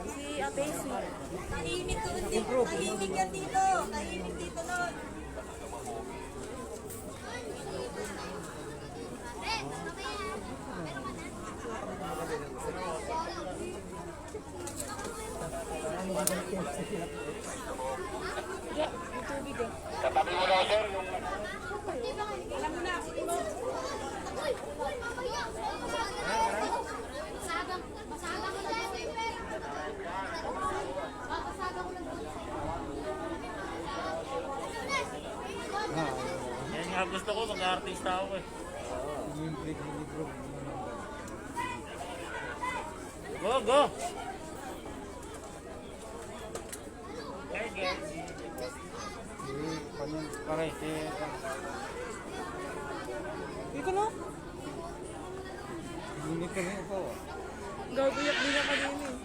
S6: Si Ate Si.
S2: Tahimik ko dito. Tahimik yan dito. Tahimik dito nun.
S8: Yan nga gusto ko, mag-artista ako eh. Go, go! Hey guys. Pare,
S5: Dito no?
S1: Hindi ka rin ito.
S5: Gaguyak din ako din eh.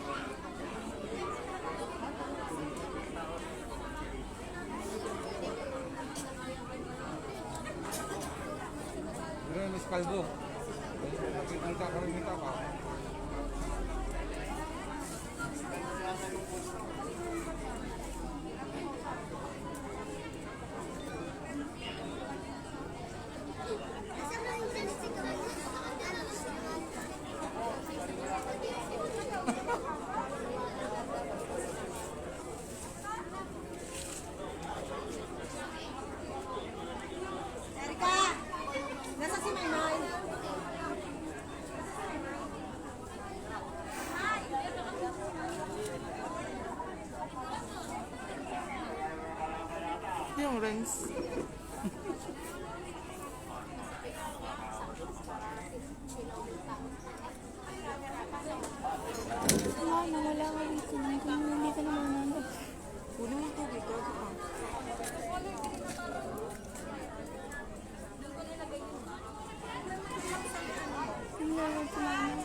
S1: Pero Miss Calvo. Ang kakarimita ka.
S5: yung Renz.
S6: Wala ka dito. Hindi ka naman nandun.
S5: Kunin mo tubig.
S6: Hindi naman sumama.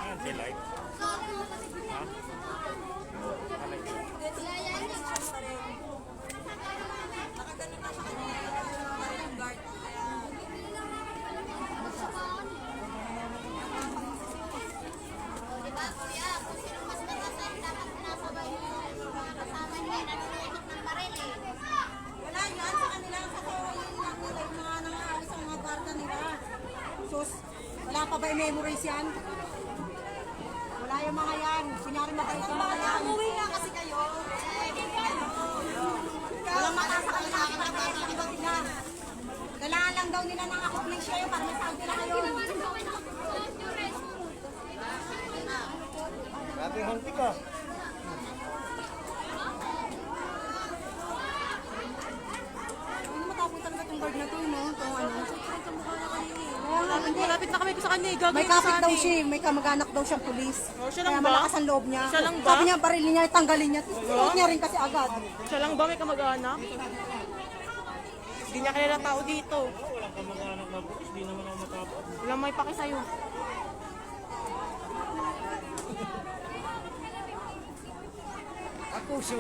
S8: Ayan, si Light.
S2: Wala yan sa kanila sa mga nangaawis sa mga barda nila. Sus, wala pa ba i-memorize yan? Wala yung mga yan. Kunyari mabait yung mga yan. Umuwi nga kasi kayo. Walang mata sa kanila. Kinakakalibat nila. Kailangan lang daw nila ng accomplish kayo para may sabi na kayo.
S1: Grabe hanti ka.
S2: Hindi matapos talaga itong guard na to, no? Kung ano.
S5: Malapit na kami sa kanya. Gagawin
S2: May
S5: ko sa
S2: kapit daw
S5: akin.
S2: siya, may kamag-anak daw siyang pulis.
S5: Oh, siya lang
S2: Kaya
S5: ba?
S2: malakas ang loob niya.
S5: Siya lang ba?
S2: Sabi niya, barilin niya, tanggalin niya. Tutok niya rin kasi agad.
S5: Siya lang ba may kamag-anak? Hindi niya kilala tao dito.
S8: Walang kamag-anak na pulis, di naman ako matapos.
S5: Walang may paki sa'yo.
S1: Ako so.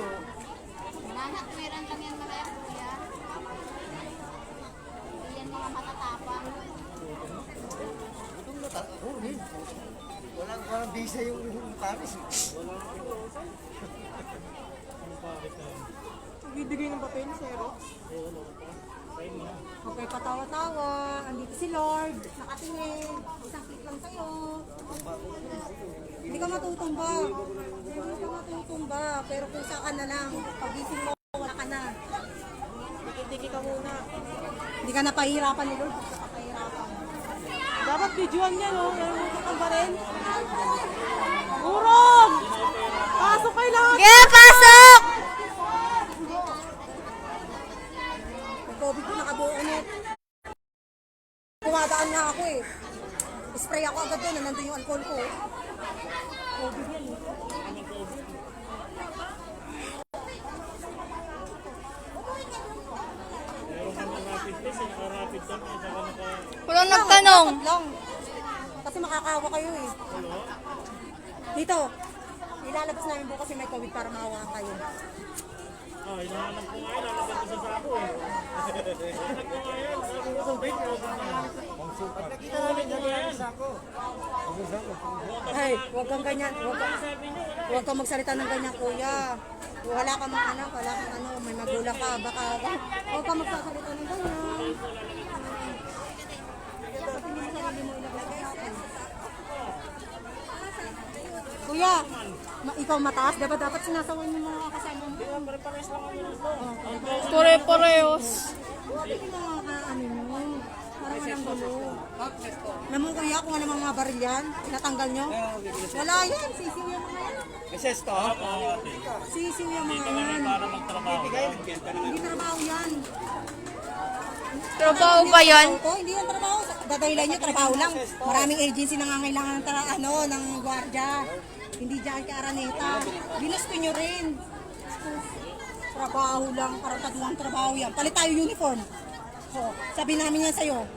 S7: Lahat meron lang yan mga kuya. Hindi yan mga matatapang.
S1: Itong nata. Oh, din. Walang bisa yung Paris.
S5: Bibigay ng papel, Xerox.
S2: Huwag kayo patawa-tawa. Andito si Lord. Nakatingin. Isang click lang sa'yo. Hindi ka matutumba. Hindi ka matutumba. Pero kung saan ka na lang. Pagising mo, wala ka na.
S5: Tiki-tiki ka muna.
S2: Hindi ka napahirapan ni Lord. Hindi ka napahirapan.
S5: Dapat videoan niya, no? Naluluto ka ba rin? Urong! Pasok kayo lahat!
S3: Yeah, pasok!
S2: May COVID ko nakabuo ulit. Kumadaan nga ako eh. Spray ako agad doon. Nandun yung alcohol ko. COVID yan eh.
S8: Meron kami rapid test, naka-rapid kami, saka naka...
S3: Walang nagtanong.
S2: Lang. Kasi makakawa kayo eh. Dito. Ilalabas namin bukas yung may COVID para makawa kayo.
S8: Ah, hinahanap ko nga yun, lalagyan ko sa sako eh. Hinahanap ko nga yun, sabi ko sa bait,
S1: Pag nakita namin yan sa ako.
S2: Ay, huwag kang ganyan. Huwag kang magsalita ng ganyan, kuya. Wala kang mga anak, wala kang ano, may magulang ka. Baka, huwag kang magsasalita ng ganyan. Dapat hindi mo sarili mo ilagay sa akin. Kuya, ikaw mataas, dapat sinasawan yung mga kasama mo.
S3: Pare-parehos.
S2: Huwag yung mga ano mo. Parang walang gulo. Alam mo kuya, kung ano mga baril yan, natanggal nyo? Wala yan, sisiw yung mga yan.
S1: Sesto?
S2: Sisiw yung mga yan.
S8: para magtrabaho.
S2: Hindi trabaho yan.
S3: Trabaho ba yan?
S2: Hindi yan trabaho. Dadahilan nyo, trabaho lang. Maraming agency nangangailangan ng gwardiya. Hindi dyan kay Araneta. Binusto nyo rin. Trabaho lang, karataduang trabaho yan. Palit tayo uniform. So, sabi namin yan sa'yo.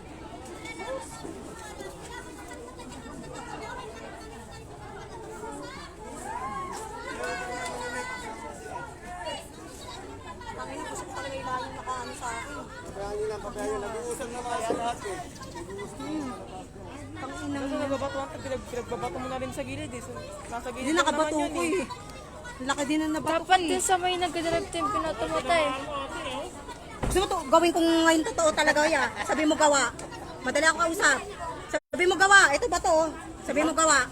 S2: Tangina, gusto ko talaga ilalim nakaano sa akin.
S1: Nag-uusap na kaya lahat eh.
S2: Tanginang
S5: Kasi nagbabatuan, pinagbabato mo na rin sa gilid eh. So, nasa gilid
S2: hindi
S5: lang
S2: nakabato
S5: naman
S2: ko
S5: yan
S2: eh. Laki din ang nabato ko
S3: Dapat
S2: eh.
S3: din sa may nagdadrive team pinatumatay.
S2: Gusto mo to, gawin kong ngayon totoo talaga ya. Sabi mo gawa. Madali ako kausap. Sabi mo gawa, ito ba to? Sabi mo gawa.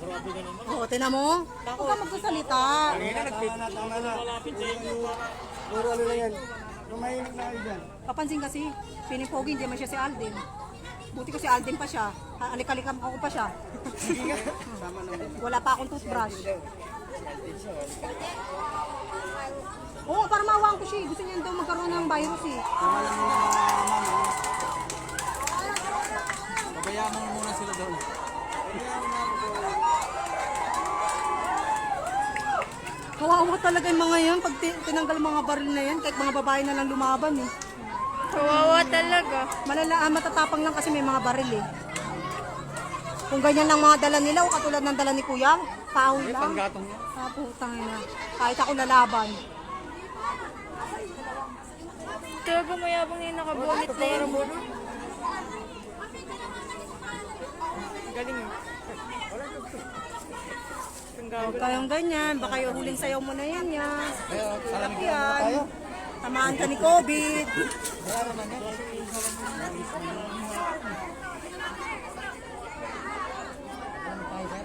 S2: Oo, tinan mo. Huwag ka magsasalita.
S1: Puro ano lang yan. Lumahinig na kayo dyan.
S2: Papansin kasi, pinipogi, hindi man siya si Alden. Buti ko si Alden pa siya. Alik-alikam ako pa siya. Wala pa akong toothbrush. Oo, para mawang ko siya. Gusto niya daw magkaroon ng virus eh.
S1: Pabayaan mo muna sila doon.
S2: Kawawa talaga yung mga yan. Pag tinanggal mga baril na yan, kahit mga babae na lang lumaban eh.
S6: Kawawa talaga.
S2: Matatapang lang kasi may mga baril eh. Kung ganyan lang mga dala nila o katulad ng dala ni Kuya, kahoy lang. Ah, putang ina. Kahit ako lalaban.
S6: Talaga mayabang yung nakabonit na yun.
S2: Huwag kayong ganyan. Baka yung huling sayaw mo na yan yan. Sarap yan. Tamaan ka ni COVID.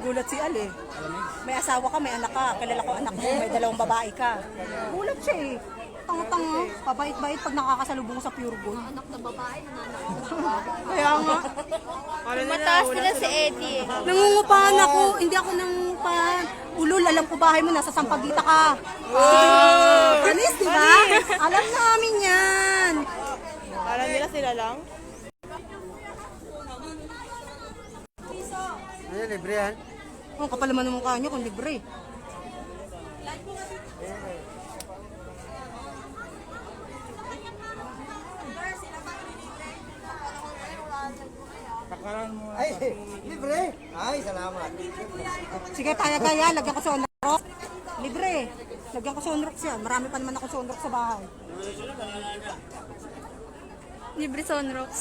S2: Gulat si Ali. May asawa ka, may anak ka. Kilala ko anak mo, may dalawang babae ka. Gulat siya eh. Tanga-tanga. Pabait-bait pag nakakasalubong sa Pure Gold. Anak na babae, kaya nga.
S6: Mataas nila si Eddie eh.
S2: Nangungupahan ako. Hindi ako nangungupahan. Ulol, alam ko bahay mo, nasa Sampaguita ka. Panis, di ba? Alam namin yan.
S5: Alam nila sila lang?
S1: Ayun, libre yan.
S2: Oh, kapal naman ng mukha niyo kung libre.
S1: Ay, libre. Ay, salamat.
S2: Sige, kaya-kaya. Lagyan ko sa Onrox. Libre. Lagyan ko sa Onrox yan. Marami pa naman ako sa Onrox sa bahay.
S6: Libre Sonrox.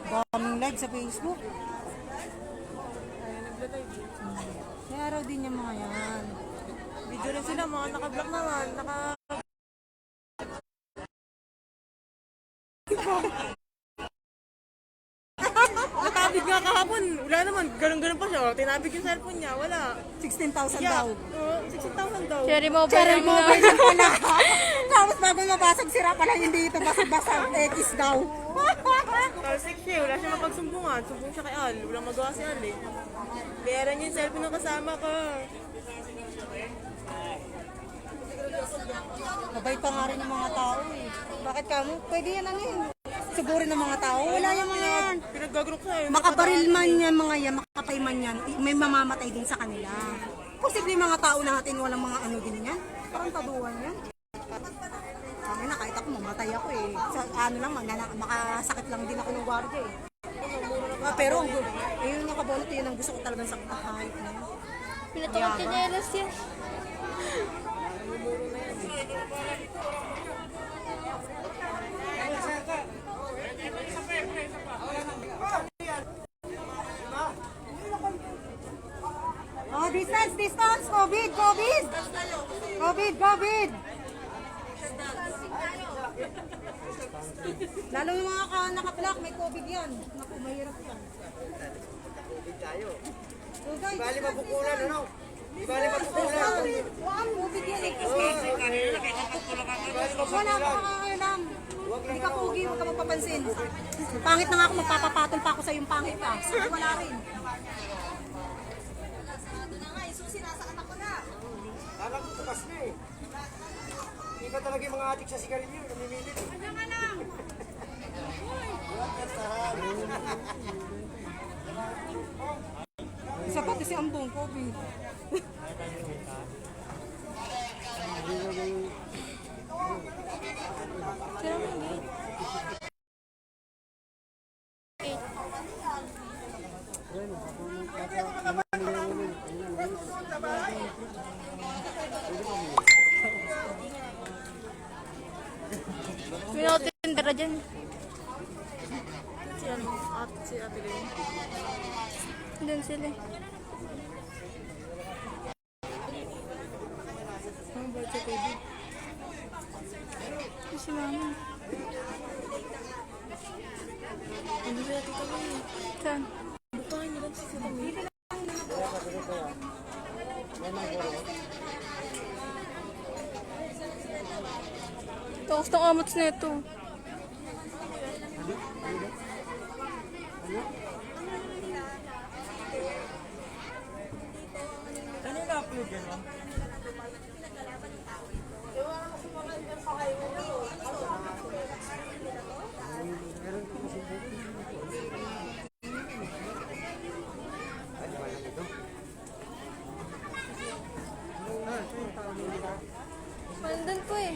S2: Daming like sa Facebook. May araw din yung mga yan.
S5: Video rin sila, mga naka-vlog naman. Natabig nga kahapon. Wala naman. Ganun-ganun pa siya. Tinabig yung cellphone niya. Wala.
S2: 16,000
S5: Yeah.
S2: daw.
S5: 16,000 daw.
S6: Cherry mobile
S2: Cherry
S6: lang
S2: mobile
S6: na.
S2: lang pala. Tapos bago mabasag, sira pala hindi ito basag-basag. X daw.
S5: Talsik siya. Wala siya mapagsumbungan. Sumbong siya kay Al. Walang magawa si Al eh. Bayaran niya yung cellphone ng kasama ko.
S2: Mabait pa nga rin yung mga tao eh. Bakit ka mo? Pwede yan ano yun. Sugurin ng mga tao. Wala yung mga yan.
S5: Pinaggagrok sa eh.
S2: Makabaril man yan mga yan, makapay man yan, may mamamatay din sa kanila. Posible yung mga tao natin walang mga ano din yan. Parang taduan yan. Kami na kahit ako mamatay ako eh. Sa ano lang, makasakit lang din ako ng gwardiya eh. Pero yun yung kabonot yun ang gusto ko talagang saktahan.
S6: Pinatukot chinelas yan.
S2: Oh, distance, COVID. Lalo yung mga naka-block, may COVID yan. Naku, mahirap yan. So guys,
S1: Bali mapukulan, ano? Bali mapukulan.
S2: COVID yan eh. Wala pa kakailam. Hindi ka pogi, huwag ka magpapansin. Pangit na nga ako, magpapapatol pa ako sa yung pangit ka. Wala rin.
S1: Alam ko bukas na eh. Iba talaga yung mga adik sa sigarilyo, namimili. Ano ka lang?
S2: Isa pati si Ambong, COVID.
S6: May nakatindera dyan.
S5: Si Ate Lynn.
S6: Doon sila.
S5: Ang bait sa TV.
S6: Si Mama.
S5: Hindi sila tita Lynn.
S6: Saan?
S5: Bukain nila
S6: Takas ng amats na ito.
S1: Kanina upload yan, ma'am?
S6: Nandun po eh.